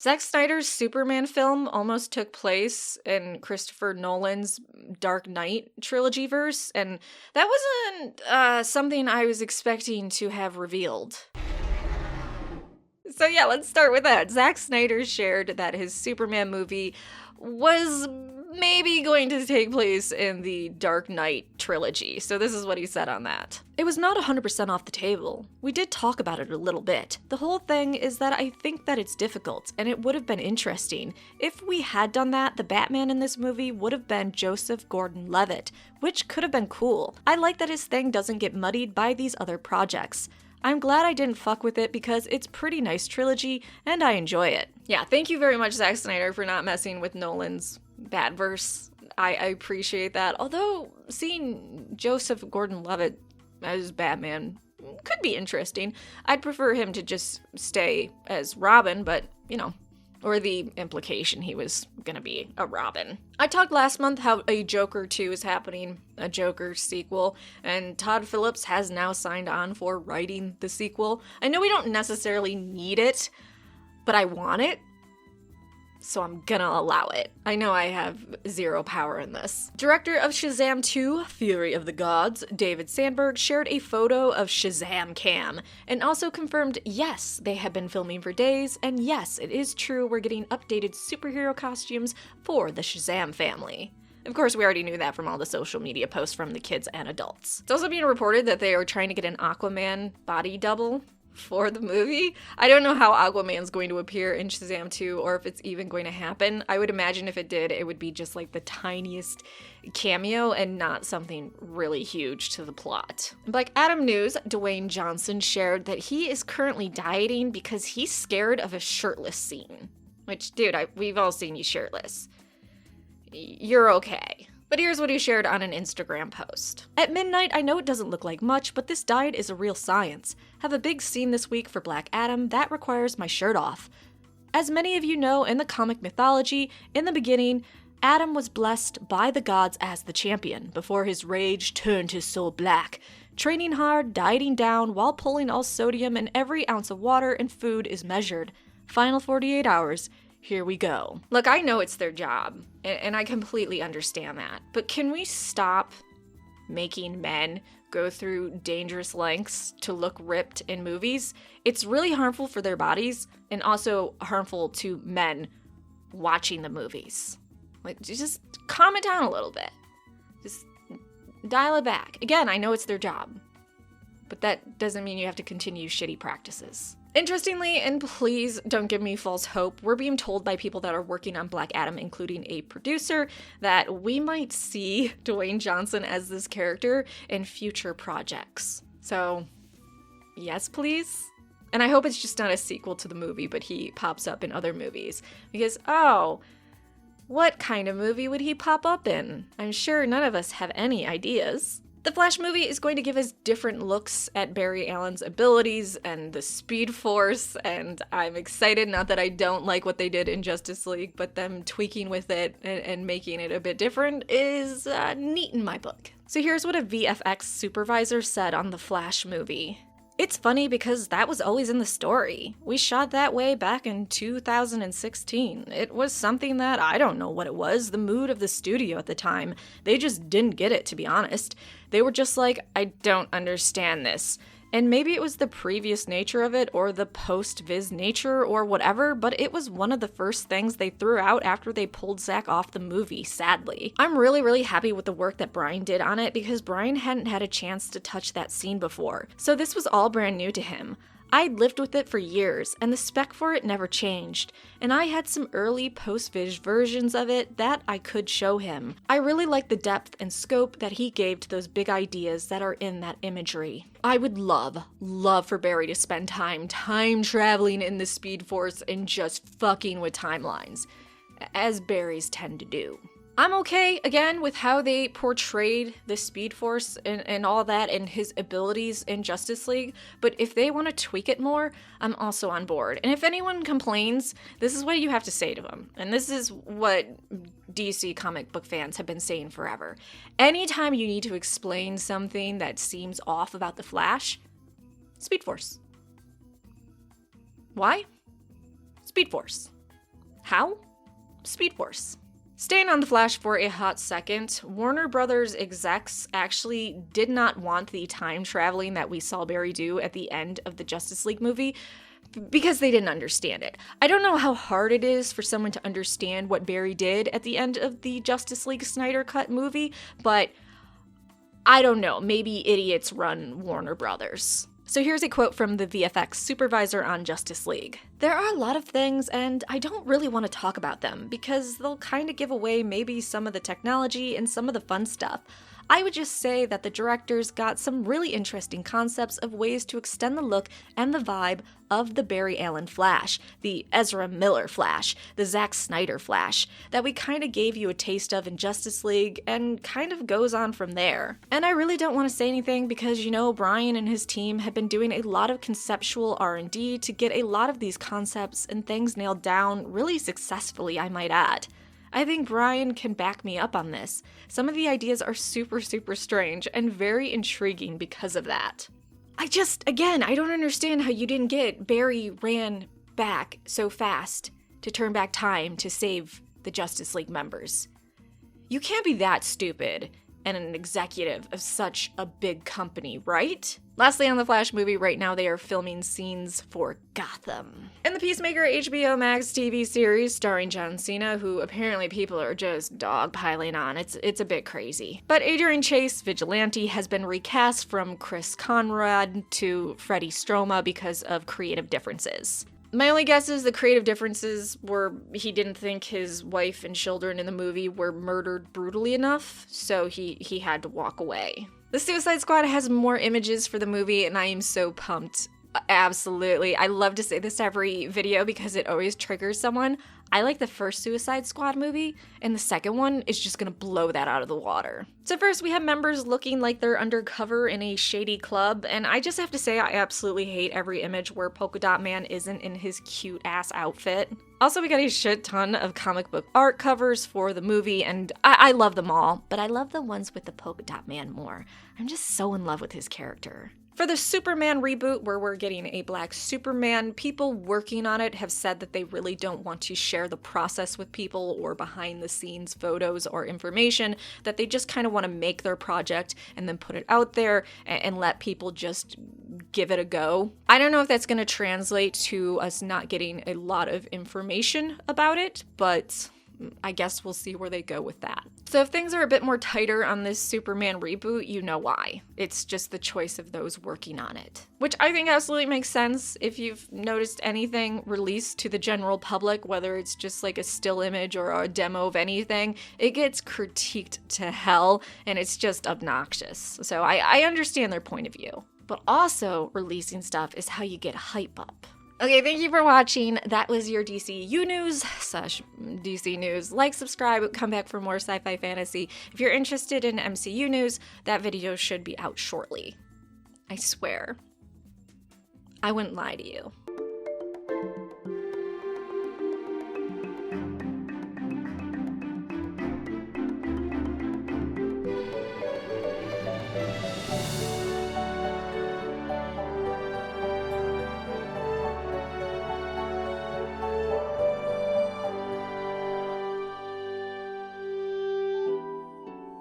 Zack Snyder's Superman film almost took place in Christopher Nolan's Dark Knight trilogy verse, and that wasn't something I was expecting to have revealed. So yeah, let's start with that. Zack Snyder shared that his Superman movie was maybe going to take place in the Dark Knight trilogy. So this is what he said on that. It was not 100% off the table. We did talk about it a little bit. The whole thing is that I think that it's difficult, and it would have been interesting. If we had done that, the Batman in this movie would have been Joseph Gordon-Levitt, which could have been cool. I like that his thing doesn't get muddied by these other projects. I'm glad I didn't fuck with it because it's pretty nice trilogy, and I enjoy it. Yeah, thank you very much, Zack Snyder, for not messing with Nolan's Batverse. I appreciate that. Although, seeing Joseph Gordon-Levitt as Batman could be interesting. I'd prefer him to just stay as Robin, but, you know, or the implication he was gonna be a Robin. I talked last month how a Joker 2 is happening, a Joker sequel, and Todd Phillips has now signed on for writing the sequel. I know we don't necessarily need it, but I want it, so I'm gonna allow it. I know I have zero power in this. Director of Shazam 2, Fury of the Gods, David Sandberg, shared a photo of Shazam Cam, and also confirmed yes, they have been filming for days, and yes, it is true we're getting updated superhero costumes for the Shazam family. Of course, we already knew that from all the social media posts from the kids and adults. It's also being reported that they are trying to get an Aquaman body double for the movie. I don't know how Aquaman's going to appear in Shazam 2 or if it's even going to happen. I would imagine if it did, it would be just like the tiniest cameo and not something really huge to the plot. Black Adam news, Dwayne Johnson shared that he is currently dieting because he's scared of a shirtless scene. Which, dude, we've all seen you shirtless. You're okay. But here's what he shared on an Instagram post. At midnight, I know it doesn't look like much, but this diet is a real science. Have a big scene this week for Black Adam that requires my shirt off. As many of you know, in the comic mythology, in the beginning, Adam was blessed by the gods as the champion before his rage turned his soul black. Training hard, dieting down, while pulling all sodium and every ounce of water and food is measured. Final 48 hours. Here we go. Look, I know it's their job, and I completely understand that, but can we stop making men go through dangerous lengths to look ripped in movies? It's really harmful for their bodies, and also harmful to men watching the movies. Like, just calm it down a little bit. Just dial it back. Again, I know it's their job, but that doesn't mean you have to continue shitty practices. Interestingly, and please don't give me false hope, we're being told by people that are working on Black Adam, including a producer, that we might see Dwayne Johnson as this character in future projects. So, yes, please? And I hope it's just not a sequel to the movie, but he pops up in other movies. Because, oh, what kind of movie would he pop up in? I'm sure none of us have any ideas. The Flash movie is going to give us different looks at Barry Allen's abilities and the Speed Force, and I'm excited. Not that I don't like what they did in Justice League, but them tweaking with it and making it a bit different is neat in my book. So here's what a VFX supervisor said on the Flash movie. It's funny because that was always in the story. We shot that way back in 2016. It was something that I don't know what it was, the mood of the studio at the time. They just didn't get it, to be honest. They were just like, I don't understand this. And maybe it was the previous nature of it, or the post-Viz nature, or whatever, but it was one of the first things they threw out after they pulled Zack off the movie, sadly. I'm really happy with the work that Brian did on it, because Brian hadn't had a chance to touch that scene before, so this was all brand new to him. I'd lived with it for years, and the spec for it never changed, and I had some early post-Viz versions of it that I could show him. I really like the depth and scope that he gave to those big ideas that are in that imagery. I would love for Barry to spend time traveling in the Speed Force and just fucking with timelines, as Barrys tend to do. I'm okay, again, with how they portrayed the Speed Force and all that and his abilities in Justice League, but if they want to tweak it more, I'm also on board. And if anyone complains, this is what you have to say to them. And this is what DC comic book fans have been saying forever. Anytime you need to explain something that seems off about the Flash, Speed Force. Why? Speed Force. How? Speed Force. Staying on The Flash for a hot second, Warner Brothers execs actually did not want the time traveling that we saw Barry do at the end of the Justice League movie because they didn't understand it. I don't know how hard it is for someone to understand what Barry did at the end of the Justice League Snyder Cut movie, but I don't know, maybe idiots run Warner Brothers. So here's a quote from the VFX supervisor on Justice League. "There are a lot of things, and I don't really want to talk about them, because they'll kind of give away maybe some of the technology and some of the fun stuff. I would just say that the directors got some really interesting concepts of ways to extend the look and the vibe of the Barry Allen Flash, the Ezra Miller Flash, the Zack Snyder Flash, that we kind of gave you a taste of in Justice League and kind of goes on from there. And I really don't want to say anything because, you know, Brian and his team have been doing a lot of conceptual R&D to get a lot of these concepts and things nailed down really successfully, I might add. I think Brian can back me up on this. Some of the ideas are super strange and very intriguing because of that. I don't understand how you didn't get Barry ran back so fast to turn back time to save the Justice League members. You can't be that stupid and an executive of such a big company, right? Lastly, on the Flash movie, right now they are filming scenes for Gotham. And the Peacemaker HBO Max TV series starring John Cena, who apparently people are just dogpiling on. It's a bit crazy. But Adrian Chase, Vigilante, has been recast from Chris Conrad to Freddie Stroma because of creative differences. My only guess is the creative differences were he didn't think his wife and children in the movie were murdered brutally enough, so he had to walk away. The Suicide Squad has more images for the movie, and I am so pumped. Absolutely. I love to say this every video because it always triggers someone. I like the first Suicide Squad movie, and the second one is just gonna blow that out of the water. So first, we have members looking like they're undercover in a shady club, and I just have to say I absolutely hate every image where Polka Dot Man isn't in his cute-ass outfit. Also, we got a shit ton of comic book art covers for the movie, and I love them all, but I love the ones with the Polka Dot Man more. I'm just so in love with his character. For the Superman reboot, where we're getting a black Superman, people working on it have said that they really don't want to share the process with people or behind-the-scenes photos or information, that they just kind of want to make their project and then put it out there and let people just give it a go. I don't know if that's going to translate to us not getting a lot of information about it, but I guess we'll see where they go with that. So if things are a bit more tighter on this Superman reboot, you know why. It's just the choice of those working on it. Which I think absolutely makes sense. If you've noticed anything released to the general public, whether it's just like a still image or a demo of anything, it gets critiqued to hell and it's just obnoxious. So I understand their point of view. But also, releasing stuff is how you get hype up. Okay, thank you for watching. That was your DCEU news / DC news. Like, subscribe, come back for more sci-fi fantasy. If you're interested in MCU news, that video should be out shortly. I swear. I wouldn't lie to you.